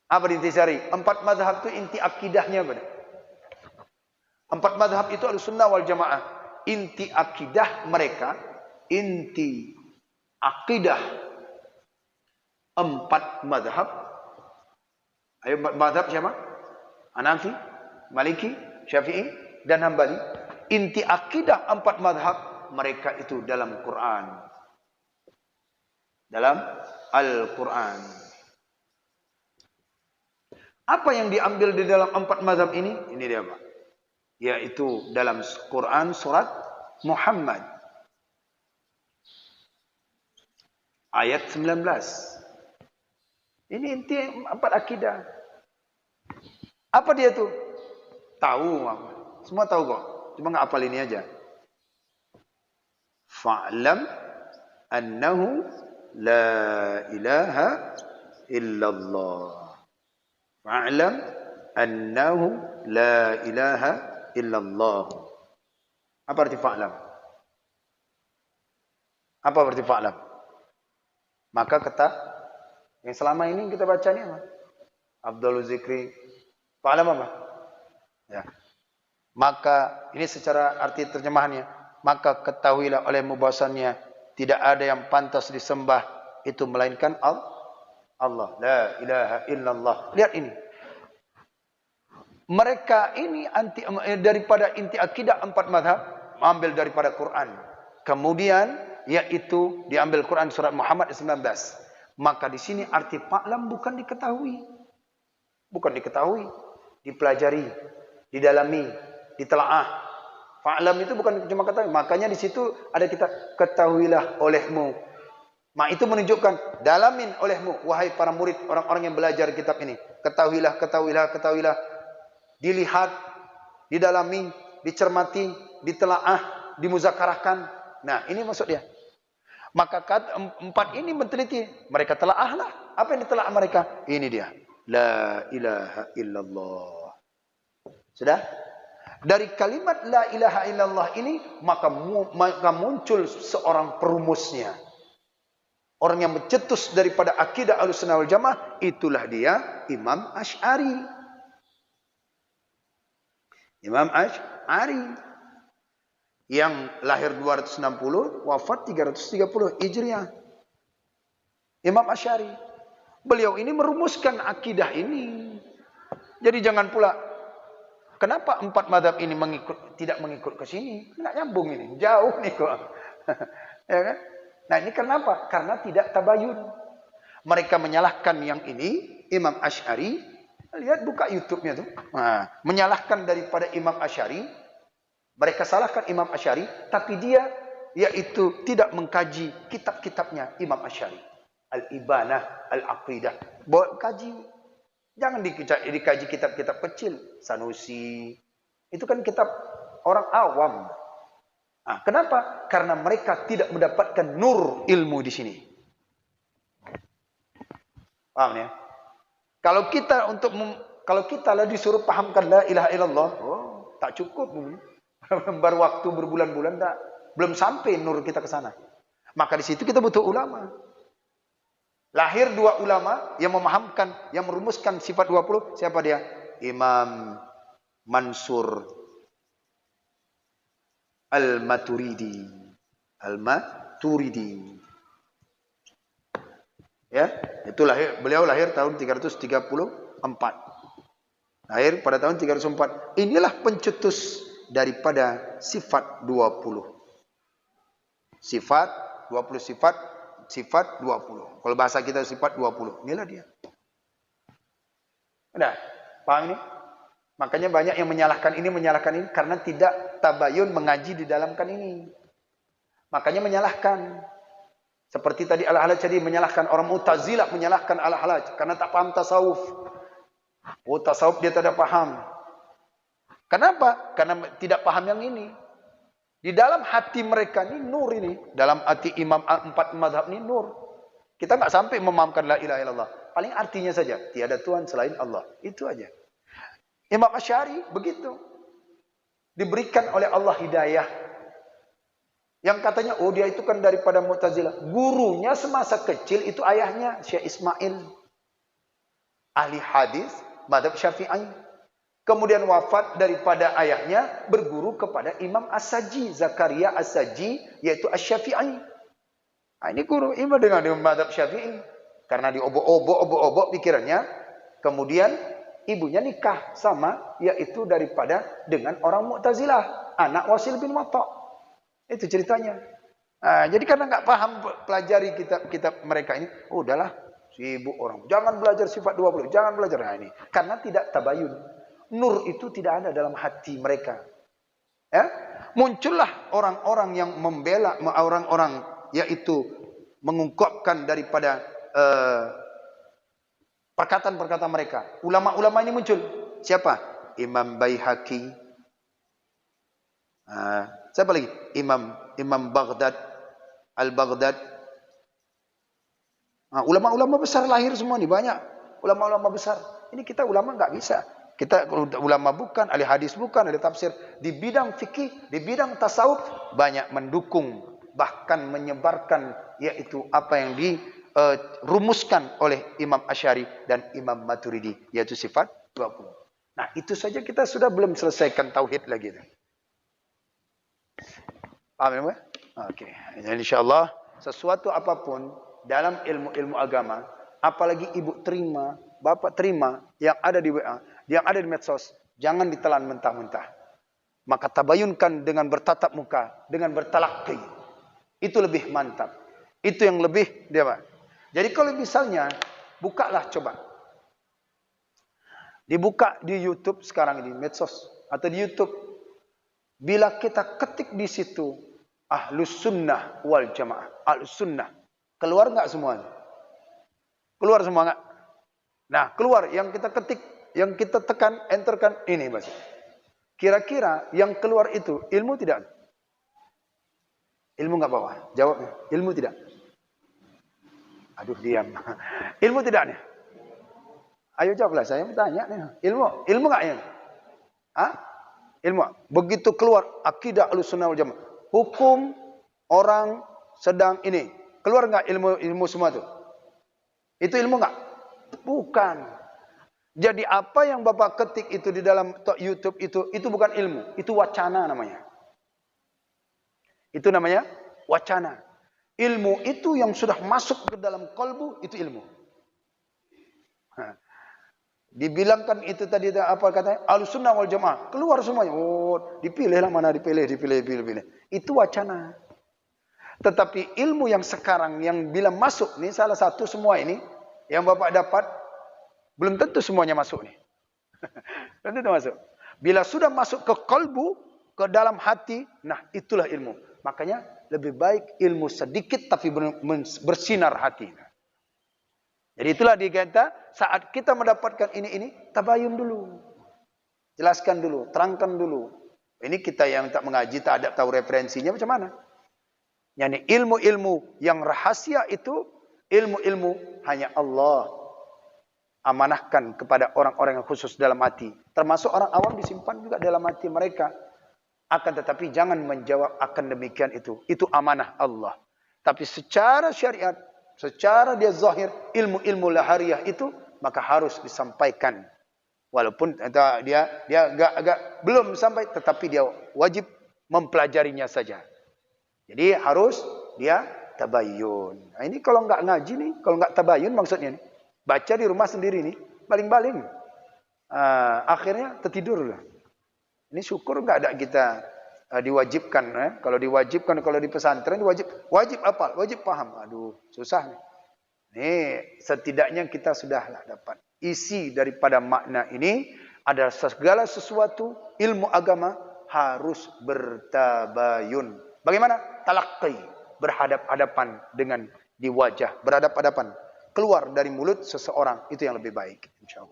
Apa intisari? 4 mazhab itu inti akidahnya apa? 4 mazhab itu Ahlussunnah wal Jamaah. Inti akidah mereka, inti akidah 4 mazhab. Ayo mazhab siapa? Hanafi, Maliki, Syafi'i, dan Hambali. Inti akidah 4 mazhab mereka itu dalam Quran. Dalam Al-Quran. Apa yang diambil di dalam 4 mazhab ini? Ini dia Pak. Yaitu dalam Quran surat Muhammad. Ayat 19. Ini inti 4 akidah. Apa dia tuh? Tahu apa? Semua tahu kok. Cuma nggak hafal ini aja. Fa'lam annahu la ilaha illallah. Fa'lam annahu la ilaha illallah. Apa arti fa'lam? Apa arti fa'lam? Maka kata yang selama ini kita baca ini apa? Abdul Zikri. Fa'lam apa? Ya. Maka ini secara arti terjemahannya, maka ketahuilah olehmu bahwasannya tidak ada yang pantas disembah itu melainkan Allah. La ilaha illallah. Lihat ini. Mereka ini anti daripada inti akidah 4 mazhab, ambil daripada Quran. Kemudian yaitu diambil Quran surat Muhammad 19. Maka di sini arti fa'lam bukan diketahui. Bukan diketahui, dipelajari, didalami, ditelaah. Fa'lam itu bukan cuma ketahui. Makanya di situ ada kita ketahuilah olehmu. Itu menunjukkan dalamin olehmu wahai para murid, orang-orang yang belajar kitab ini. Ketahuilah, ketahuilah, ketahuilah. Dilihat, didalami, dicermati, ditelaah, dimuzakarahkan. Nah, ini maksud dia. Maka 4 ini meneliti, mereka telaahlah. Apa yang ditelaah mereka? Ini dia. La ilaha illallah. Sudah? Dari kalimat la ilaha illallah ini maka muncul seorang perumusnya. Orang yang mencetus daripada akidah Ahlussunnah wal Jamaah, itulah dia Imam Asy'ari. Imam Asy'ari yang lahir 260, wafat 330 Hijriah. Imam Asy'ari. Beliau ini merumuskan akidah ini. Jadi jangan pula kenapa 4 mazhab ini tidak mengikut ke sini? Enggak nyambung ini, jauh nih kok. Ya kan? Nah, ini kenapa? Karena tidak tabayun. Mereka menyalahkan yang ini Imam Asy'ari. Lihat buka YouTube-nya tuh. Nah, menyalahkan daripada Imam Asy'ari. Mereka salahkan Imam Asy'ari, tapi dia yaitu tidak mengkaji kitab-kitabnya Imam Asy'ari. Al-Ibanah, Al-Aqidah. Bawa kaji. Jangan dikaji kitab-kitab kecil. Sanusi. Itu kan kitab orang awam. Nah, kenapa? Karena mereka tidak mendapatkan nur ilmu di sini. Paham ya? Kalau kita lah disuruh pahamkan la ilaha illallah, tak cukup. Baru waktu berbulan-bulan tak, belum sampai nur kita ke sana. Maka di situ kita butuh ulama. Lahir 2 ulama yang memahamkan, yang merumuskan sifat 20. Siapa dia? Imam Mansur Al-Maturidi. Al-Maturidi. Ya, itu beliau lahir tahun 334. Lahir pada tahun 304. Inilah pencetus daripada sifat 20. Sifat 20, sifat 20. Kalau bahasa kita sifat 20. Inilah dia. Udah, paham ini? Makanya banyak yang menyalahkan ini karena tidak tabayun mengaji di dalamkan ini. Makanya menyalahkan. Seperti tadi Al-Halaj tadi menyalahkan orang Mu'tazilah, menyalahkan Al-Halaj karena tak paham tasawuf. Tasawuf dia tidak paham. Kenapa? Karena tidak paham yang ini. Di dalam hati mereka ini nur ini, dalam hati Imam 4 mazhab ini nur. Kita nggak sampai memahamkan la ilaha illallah. Paling artinya saja, tiada Tuhan selain Allah. Itu aja. Imam Asy'ari begitu. Diberikan oleh Allah hidayah. Yang katanya, dia itu kan daripada Mu'tazilah. Gurunya semasa kecil itu ayahnya, Syekh Ismail. ahli hadis mazhab Syafi'i. Kemudian wafat daripada ayahnya berguru kepada Imam As-Saji, Zakaria As-Saji, yaitu Asy-Syafi'i. Nah, ini guru imam dengan mazhab Syafi'i. Karena diobok-obok pikirannya, kemudian ibunya nikah sama, yaitu daripada dengan orang Mu'tazilah, anak Wasil bin Watta'. Itu ceritanya. Nah, jadi karena nggak paham pelajari kitab mereka ini, udahlah, sibuk orang. Jangan belajar sifat 20, jangan belajar. Nah, ini karena tidak tabayun. Nur itu tidak ada dalam hati mereka. Ya? Muncullah orang-orang yang membela, orang-orang yaitu mengungkapkan daripada perkataan-perkataan mereka. Ulama-ulama ini muncul. Siapa? Imam Baihaqi. Siapa lagi? Imam Baghdad, Al-Baghdad. Ulama-ulama besar lahir semua nih, banyak. Ulama-ulama besar. Ini kita ulama nggak bisa. Kita ulama bukan, ahli hadis bukan, ahli tafsir. Di bidang fikih, di bidang tasawuf, banyak mendukung, bahkan menyebarkan, yaitu apa yang dirumuskan oleh Imam Asy'ari dan Imam Maturidi, yaitu sifat 20. Nah, itu saja kita sudah belum selesaikan tauhid lagi. Paham ya? Oke. Insyaallah sesuatu apapun dalam ilmu-ilmu agama, apalagi ibu terima, bapak terima yang ada di WA, yang ada di medsos, jangan ditelan mentah-mentah. Maka tabayunkan dengan bertatap muka, dengan bertalaqi. Itu lebih mantap. Itu yang lebih dia, Pak. Jadi kalau misalnya bukalah coba. Dibuka di YouTube sekarang ini, medsos atau di YouTube. Bila kita ketik di situ Ahlus Sunnah wal Jamaah, Ahlus Sunnah, keluar enggak semua? Keluar semua enggak? Nah, keluar yang kita ketik, yang kita tekan, enterkan ini, Mas. Kira-kira yang keluar itu ilmu tidak? Ilmu enggak bawa? Jawabnya, ilmu tidak. Aduh, diam. Ilmu tidak nih? Ayo jawablah, saya bertanya nih. Ilmu enggak ya? Hah? Ilmu. Begitu keluar akidah Ahlussunnah wal Jamaah, hukum orang sedang ini, keluar enggak ilmu semua itu? Itu ilmu enggak? Bukan. Jadi apa yang Bapak ketik itu di dalam YouTube itu bukan ilmu, itu wacana namanya. Itu namanya wacana. Ilmu itu yang sudah masuk ke dalam kalbu, itu ilmu. Dibilangkan itu tadi apa katanya? Ahlussunnah wal Jamaah. Keluar semuanya. Oh, dipilihlah mana dipilih. Itu wacana. Tetapi ilmu yang sekarang yang bila masuk nih salah satu semua ini yang Bapak dapat belum tentu semuanya masuk nih. Belum tentu masuk. Bila sudah masuk ke kalbu, ke dalam hati, nah itulah ilmu. Makanya lebih baik ilmu sedikit tapi bersinar hati. Jadi itulah dikata saat kita mendapatkan ini tabayun dulu. Jelaskan dulu, terangkan dulu. Ini kita yang tak mengaji, tak ada tahu referensinya macam mana. Yani ilmu-ilmu yang rahasia itu, ilmu-ilmu hanya Allah amanahkan kepada orang-orang yang khusus dalam hati. Termasuk orang awam disimpan juga dalam hati mereka. Akan tetapi jangan menjawab akan demikian itu. Itu amanah Allah. Tapi secara syariat, secara dia zahir, ilmu-ilmu lahariah itu, maka harus disampaikan. Walaupun dia agak belum sampai, tetapi dia wajib mempelajarinya saja. Jadi harus dia tabayun. Nah, ini kalau nggak ngaji nih, kalau nggak tabayun maksudnya nih, baca di rumah sendiri nih, baling-baling. Akhirnya tertidur lah. Ini syukur nggak ada kita diwajibkan. Kalau diwajibkan, kalau di pesantren wajib apa? Wajib paham. Aduh, susah nih. Nih, setidaknya kita sudahlah dapat isi daripada makna ini adalah segala sesuatu ilmu agama harus bertabayun. Bagaimana? Talaqqi, berhadap-hadapan dengan di wajah, berhadap-hadapan keluar dari mulut seseorang, itu yang lebih baik, insyaallah.